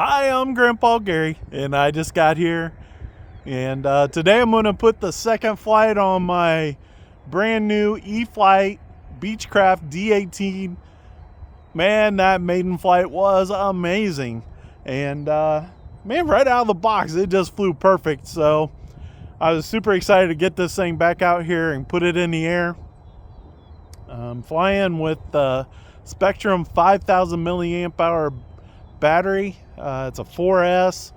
Hi, I'm Grandpa Gary, and I just got here. And today I'm going to put the second flight on my brand new E-flite Beechcraft D18. Man, that maiden flight was amazing. And man, right out of the box, it just flew perfect. So I was super excited to get this thing back out here and put it in the air. I'm flying with the Spectrum 5000 milliamp hour battery. It's a 4S,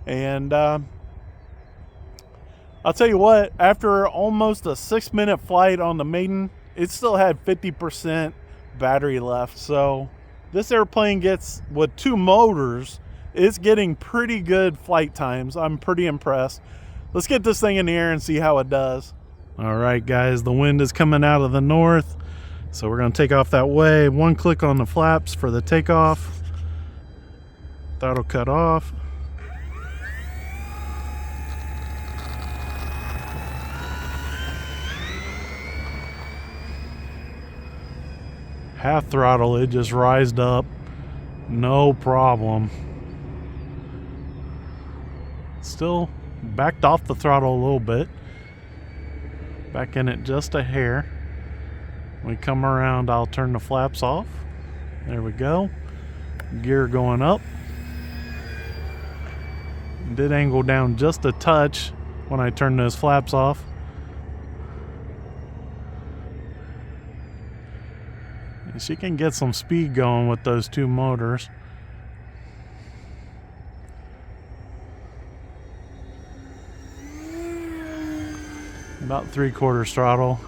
and I'll tell you what, after almost a 6-minute flight on the maiden, it still had 50% battery left. So this airplane gets, with 2 motors, it's getting pretty good flight times. I'm pretty impressed. Let's get this thing in the air and see how it does. All right, guys, the wind is coming out of the north, so we're going to take off that way. 1 click on the flaps for the takeoff. Throttle cut off. Half throttle, it just rised up, no problem. Still backed off the throttle a little bit. Back in it just a hair. When we come around, I'll turn the flaps off. There we go. Gear going up. Did angle down just a touch when I turned those flaps off. And she can get some speed going with those 2 motors. About 3/4 throttle.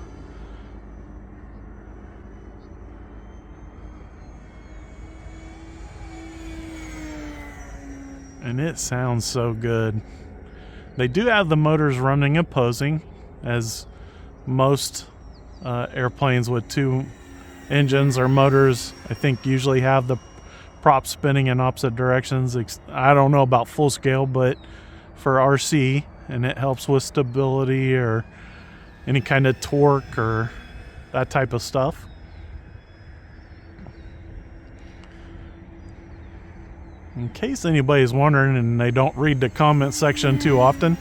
And it sounds so good. They do have the motors running opposing, as most airplanes with 2 engines or motors, I think, usually have the prop spinning in opposite directions. I don't know about full scale, but for RC, and it helps with stability or any kind of torque or that type of stuff. In case anybody's wondering and they don't read the comment section too often,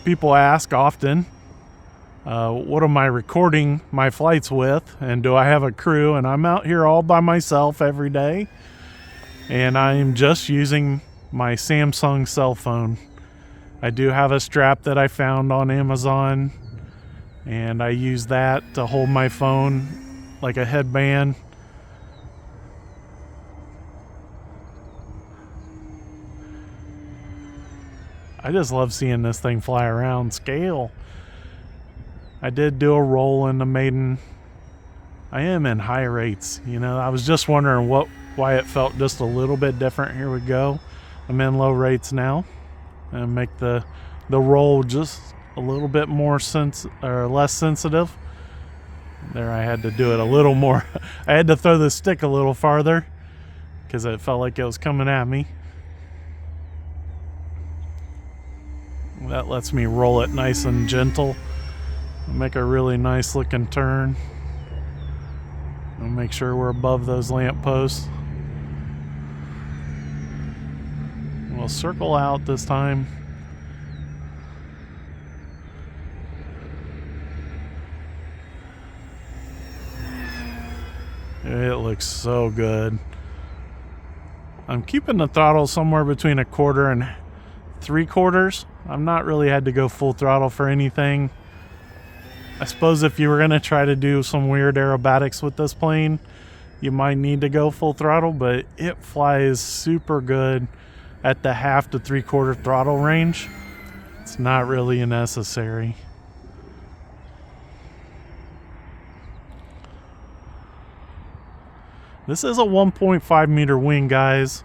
people ask often, what am I recording my flights with, and do I have a crew? And I'm out here all by myself every day, and I'm just using my Samsung cell phone. I do have a strap that I found on Amazon, and I use that to hold my phone like a headband. I just love seeing this thing fly around scale. I did do a roll in the maiden. I am in high rates. You know, I was just wondering why it felt just a little bit different. Here we go. I'm in low rates now, and make the roll just a little bit more less sensitive. There, I had to do it a little more. I had to throw the stick a little farther because it felt like it was coming at me. That lets me roll it nice and gentle. Make a really nice looking turn. I'll make sure we're above those lamp posts. We'll circle out this time. It looks so good. I'm keeping the throttle somewhere between 1/4 and 3/4. I've not really had to go full throttle for anything. I suppose if you were going to try to do some weird aerobatics with this plane, you might need to go full throttle, but it flies super good at the 1/2 to 3/4 throttle range. It's not really necessary. This is a 1.5 meter wing, guys,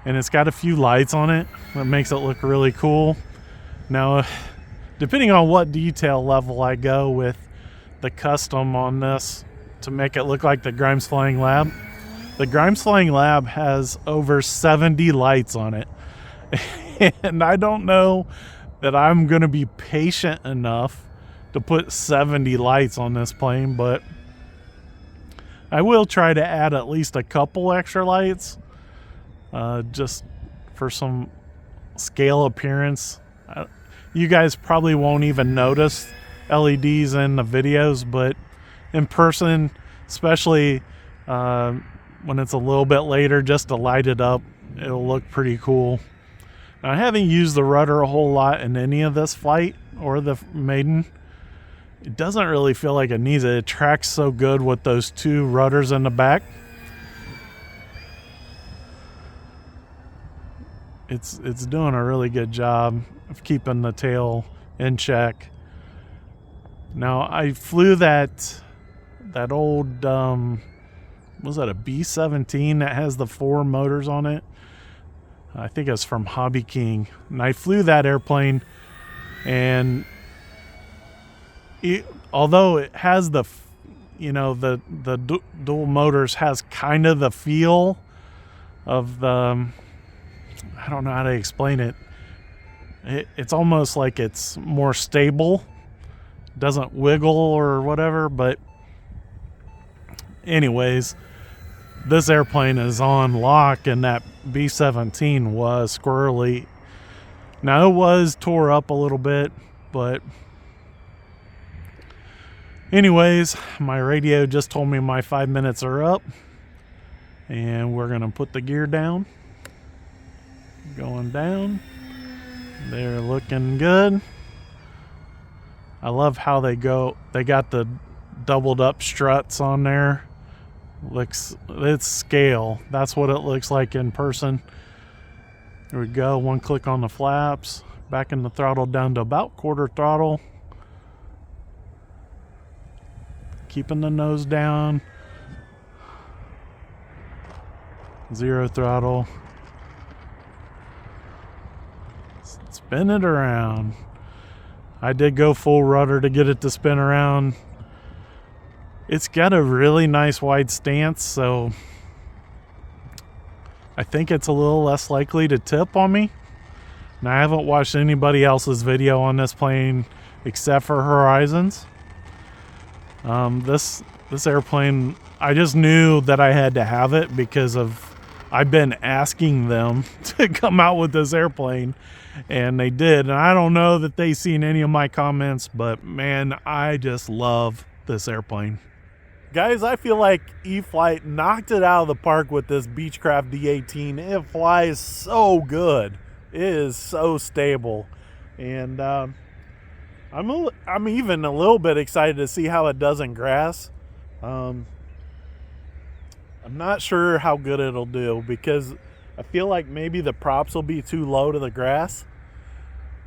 and it's got a few lights on it that makes it look really cool. Now, depending on what detail level I go with the custom on this to make it look like the Grimes Flying Lab, the Grimes Flying Lab has over 70 lights on it. And I don't know that I'm going to be patient enough to put 70 lights on this plane, but I will try to add at least a couple extra lights just for some scale appearance. You guys probably won't even notice LEDs in the videos, but in person, especially when it's a little bit later, just to light it up, it'll look pretty cool. Now, I haven't used the rudder a whole lot in any of this flight or the maiden. It doesn't really feel like it needs it. It tracks so good with those two rudders in the back. It's doing a really good job of keeping the tail in check. Now, I flew that old, was that a B-17 that has the 4 motors on it? I think it's from Hobby King. And I flew that airplane, and although it has the, you know, the dual motors has kind of the feel of the, I don't know how to explain it. It's almost like it's more stable, doesn't wiggle or whatever. But anyways, this airplane is on lock, and that B-17 was squirrely. Now, it was tore up a little bit, but anyways, my radio just told me my 5 minutes are up, and we're gonna put the gear down. Going down. They're looking good. I love how they go. They got the doubled up struts on there. It's scale. That's what it looks like in person. There we go. One click on the flaps. Backing the throttle down to about quarter throttle. Keeping the nose down. 0 throttle. Spin it around. I did go full rudder to get it to spin around. It's got a really nice wide stance, so I think it's a little less likely to tip on me. Now, I haven't watched anybody else's video on this plane except for Horizons. This airplane, I just knew that I had to have it because I've been asking them to come out with this airplane, and they did. And I don't know that they've seen any of my comments, but man, I just love this airplane. Guys, I feel like E-flite knocked it out of the park with this Beechcraft D18. It flies so good. It is so stable. And I'm even a little bit excited to see how it does in grass. I'm not sure how good it'll do, because I feel like maybe the props will be too low to the grass.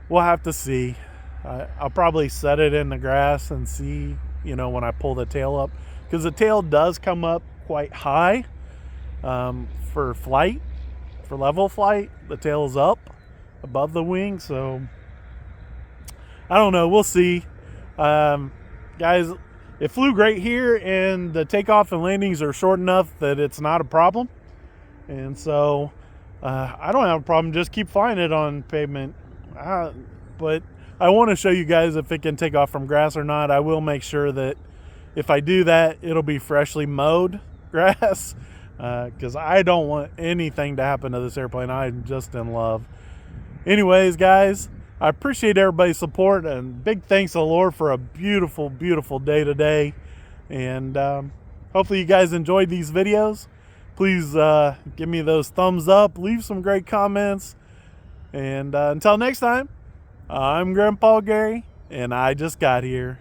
We'll have to see. I'll probably set it in the grass and see, you know, when I pull the tail up. Because the tail does come up quite high for flight, for level flight. The tail is up above the wing, so I don't know. We'll see. Guys, it flew great here, and the takeoff and landings are short enough that it's not a problem. And so I don't have a problem. Just keep flying it on pavement. But I want to show you guys if it can take off from grass or not. I will make sure that if I do that, it'll be freshly mowed grass, because I don't want anything to happen to this airplane. I'm just in love. Anyways, guys, I appreciate everybody's support, and big thanks to the Lord for a beautiful, beautiful day today. And hopefully you guys enjoyed these videos. Please give me those thumbs up, leave some great comments, and until next time, I'm Grandpa Gary, and I just got here.